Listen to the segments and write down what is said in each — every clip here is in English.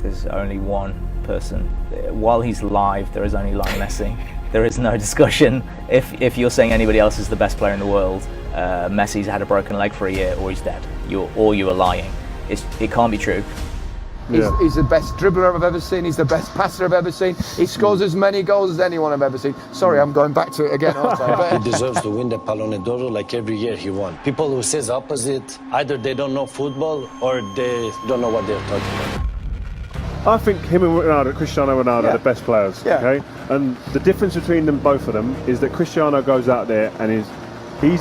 there's only one person. While he's alive, there is only Lionel Messi. There is no discussion. If you're saying anybody else is the best player in the world, Messi's had a broken leg for a year, or he's dead. You are lying. It can't be true. Yeah. He's the best dribbler I've ever seen. He's the best passer I've ever seen. He scores as many goals as anyone I've ever seen. Sorry, I'm going back to it again, aren't I? He deserves to win the Ballon d'Or like every year he won. People who says opposite, either they don't know football or they don't know what they're talking about. I think him and Cristiano Ronaldo are the best players. Yeah. Okay, and the difference between them, both of them, is that Cristiano goes out there and his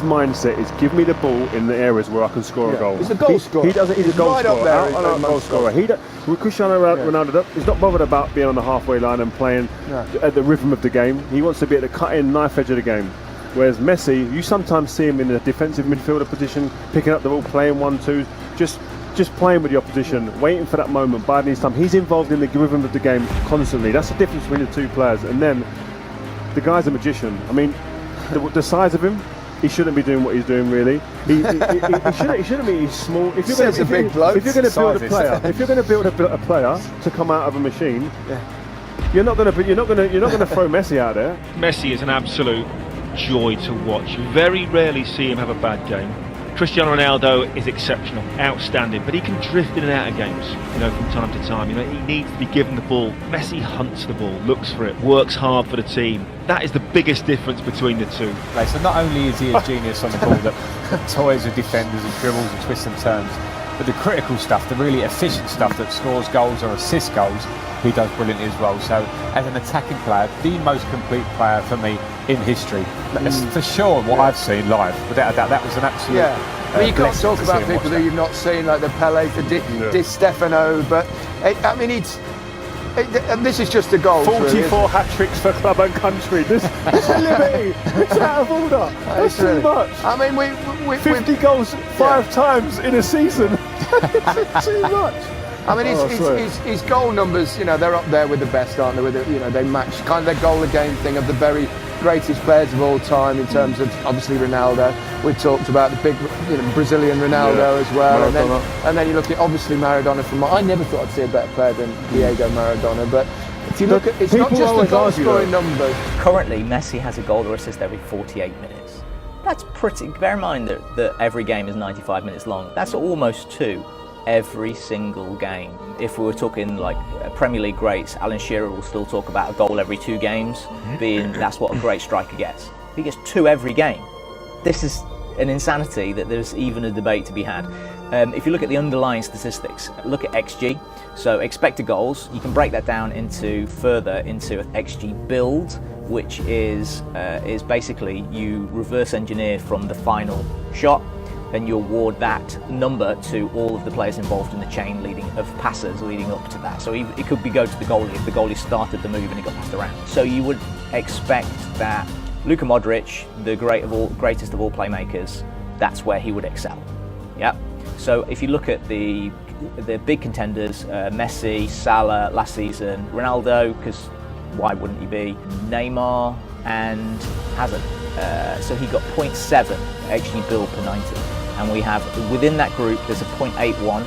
mindset is give me the ball in the areas where I can score a goal. He's a goal scorer. He's a goal right scorer. Up there, Goal scorer. Cristiano Ronaldo, he's not bothered about being on the halfway line and playing at the rhythm of the game. He wants to be at the cutting knife edge of the game. Whereas Messi, you sometimes see him in a defensive midfielder position, picking up the ball, playing 1-2s, just playing with the opposition, waiting for that moment, biding his time. He's involved in the rhythm of the game constantly. That's the difference between the two players. And then the guy's a magician. I mean, the size of him. He shouldn't be doing what he's doing, really. He shouldn't be. He's small. If you're going to build a player to come out of a machine, you're not going to throw Messi out there. Messi is an absolute joy to watch. You very rarely see him have a bad game. Cristiano Ronaldo is exceptional, outstanding, but he can drift in and out of games, from time to time. He needs to be given the ball. Messi hunts the ball, looks for it, works hard for the team. That is the biggest difference between the two. Right, so not only is he a genius on the ball that toys with defenders and dribbles and twists and turns, but the critical stuff, the really efficient stuff that scores goals or assists goals, he does brilliantly as well. So as an attacking player, the most complete player for me in history. That's for sure what I've seen live. Without a doubt, that was an absolute but you can't talk about people that you've not seen, like the Pele, the Di Stefano, but I mean, and this is just a goal. 44 hat-tricks for club and country. This is liberty. It's out of order. That's too much. I mean, we 50 goals 5 times in a season. It's too much. I mean, his goal numbers, they're up there with the best, aren't they? With they match kind of the goal a game thing of the very greatest players of all time in terms of obviously Ronaldo. We've talked about the big, Brazilian Ronaldo as well, and then you look at obviously Maradona. I never thought I'd see a better player than Diego Maradona, but if you look at, it's not just the goal scoring numbers. Currently, Messi has a goal or assist every 48 minutes. That's pretty. Bear in mind that every game is 95 minutes long. That's almost 2. Every single game. If we were talking like Premier League greats, Alan Shearer will still talk about a goal every 2 games, being that's what a great striker gets. He gets 2 every game. This is an insanity that there's even a debate to be had. If you look at the underlying statistics, look at XG, so expected goals, you can break that down into XG build, which is basically you reverse engineer from the final shot. Then you award that number to all of the players involved in the chain of passers leading up to that. So it could go to the goalie if the goalie started the move and it got passed around. So you would expect that Luka Modric, the greatest of all playmakers, that's where he would excel. Yeah. So if you look at the big contenders, Messi, Salah last season, Ronaldo, because why wouldn't he be? Neymar and Hazard. So he got 0.7 XG build per 90. And we have, within that group, there's a 0.81.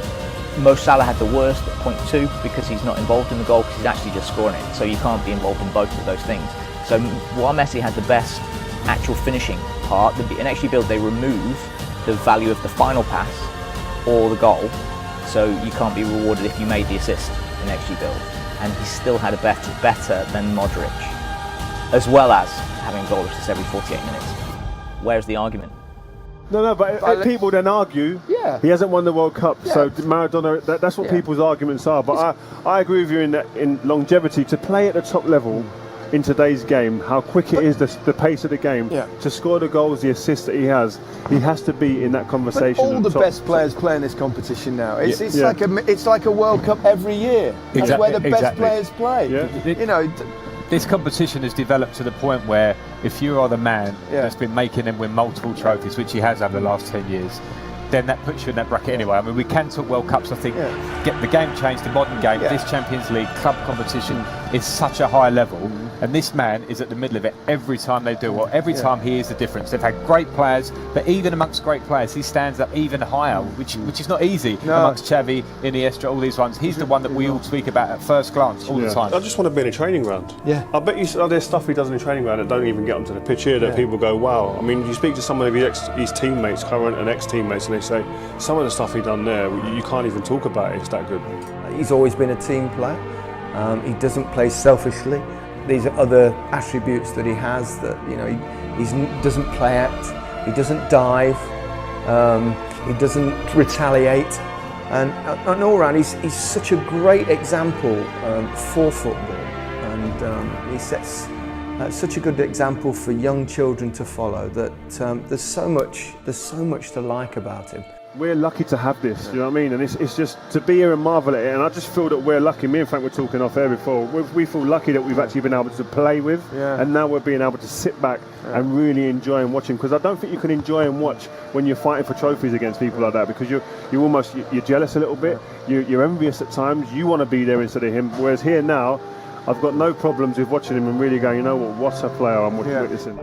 Mo Salah had the worst at 0.2 because he's not involved in the goal because he's actually just scoring it. So you can't be involved in both of those things. So while Messi had the best actual finishing part, in XG build they remove the value of the final pass or the goal. So you can't be rewarded if you made the assist in XG build. And he still had a better than Modric, as well as having a goal assist every 48 minutes. Where's the argument? No, but people then argue he hasn't won the World Cup, so Maradona, that's what people's arguments are. But I agree with you in longevity, to play at the top level in today's game, how quick it is, the pace of the game, to score the goals, the assists that he has to be in that conversation. But all the best players play in this competition now. It's like a World Cup every year. That's where the best players play. This competition has developed to the point where if you are the man that's been making them win multiple trophies, which he has over the last 10 years, then that puts you in that bracket anyway. I mean, we can talk World Cups, I think. Get the game changed, the modern game, this Champions League club competition, It's such a high level, and this man is at the middle of it every time they do it. Every time he is the difference. They've had great players, but even amongst great players, he stands up even higher, which is not easy amongst Xavi, Iniesta, all these ones. He's the one that we all speak about at first glance all the time. I just want to be in a training ground. Yeah. I bet you there's stuff he does in a training ground that don't even get onto the pitch here that people go, wow. I mean, you speak to some of his teammates, current and ex-teammates, and they say some of the stuff he done there, you can't even talk about it. It's that good. He's always been a team player. He doesn't play selfishly. These are other attributes that he has that, you know, he doesn't play act, he doesn't dive, he doesn't retaliate, and all round he's such a great example for football, and he sets such a good example for young children to follow. That there's so much to like about him. We're lucky to have this, you know what I mean? And it's just to be here and marvel at it. And I just feel that we're lucky. Me and Frank were talking off air before. We feel lucky that we've actually been able to play with, and now we're being able to sit back and really enjoy and watch him. Because I don't think you can enjoy and watch when you're fighting for trophies against people like that. Because you're jealous a little bit. You're envious at times. You want to be there instead of him. Whereas here now, I've got no problems with watching him and really going, you know what a player I'm witnessing.